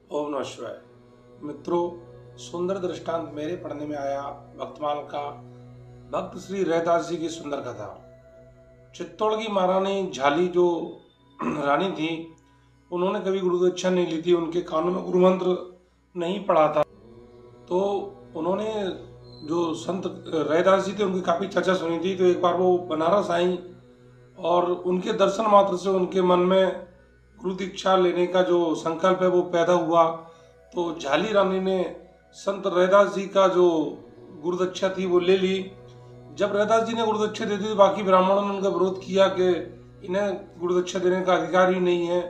ओम नमः शिवाय। मित्रों, सुंदर दृष्टांत मेरे पढ़ने में आया भक्तमाल का भक्त श्री रैदास जी की सुंदर कथा। चित्तौड़ की महारानी झाली जो रानी थी, उन्होंने कभी गुरु दीक्षा नहीं ली थी, उनके कानों में गुरु मंत्र नहीं पढ़ा था। तो उन्होंने जो संत रैदास जी थे उनकी काफ़ी चर्चा सुनी थी। तो एक बार वो बनारस आई और उनके दर्शन मात्र से उनके मन में गुरु दीक्षा लेने का जो संकल्प है वो पैदा हुआ। तो झाली रानी ने संत रैदास जी का जो गुरु दीक्षा थी वो ले ली। जब रैदास जी ने गुरु दीक्षा दे दी तो बाकी ब्राह्मणों ने उनका विरोध किया कि इन्हें गुरु दीक्षा देने का अधिकार ही नहीं है।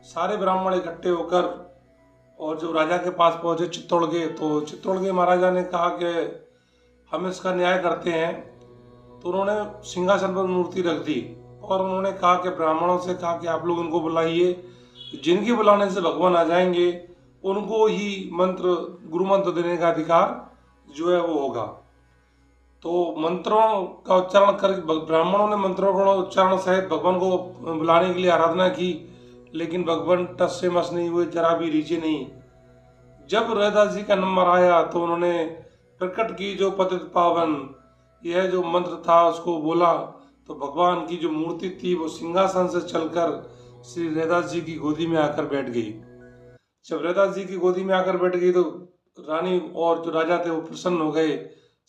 सारे ब्राह्मण इकट्ठे होकर और जो राजा के पास पहुंचे चित्तौड़ के, तो चित्तौड़ के महाराजा ने कहा कि हम इसका न्याय करते हैं। तो उन्होंने सिंहासन पर मूर्ति रख दी और उन्होंने कहा कि ब्राह्मणों से कहा कि आप लोग इनको बुलाइए, जिनके बुलाने से भगवान आ जाएंगे उनको ही मंत्र गुरु मंत्र देने का अधिकार जो है वो होगा। तो मंत्रों का उच्चारण कर ब्राह्मणों ने मंत्रों का उच्चारण सहित भगवान को बुलाने के लिए आराधना की, लेकिन भगवान टस से मस नहीं हुए, जरा भी रीचे नहीं। जब रैदास जी का नंबर आया तो उन्होंने प्रकट की जो पतित पावन यह जो मंत्र था उसको बोला। तो भगवान की जो मूर्ति थी वो सिंहासन से चलकर श्री रैदास जी की गोदी में आकर बैठ गई। जब रैदास जी की गोदी में आकर बैठ गई तो रानी और जो राजा थे वो प्रसन्न हो गए।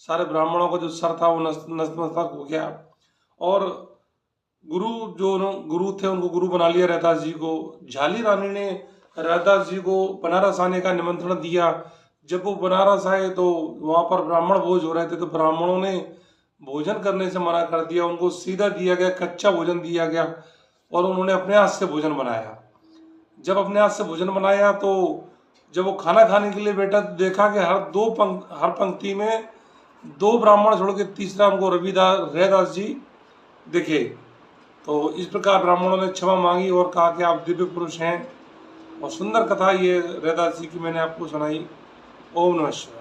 सारे ब्राह्मणों का जो सर था वो नतमस्तक हो गया और गुरु थे उनको गुरु बना लिया रैदास जी को। झाली रानी ने रैदास जी को बनारस आने का निमंत्रण दिया। जब वो बनारस आए तो वहाँ पर ब्राह्मण भोज हो रहे थे, तो ब्राह्मणों ने भोजन करने से मना कर दिया। उनको सीधा दिया गया, कच्चा भोजन दिया गया और उन्होंने अपने हाथ से भोजन बनाया। जब अपने हाथ से भोजन बनाया तो जब वो खाना खाने के लिए बैठा तो देखा कि हर पंक्ति में दो ब्राह्मण छोड़ के तीसरा उनको रैदास जी दिखे। तो इस प्रकार ब्राह्मणों ने क्षमा मांगी और कहा कि आप दिव्य पुरुष हैं। और सुंदर कथा ये रैदास जी की मैंने आपको सुनाई। ओम नमः शिवाय।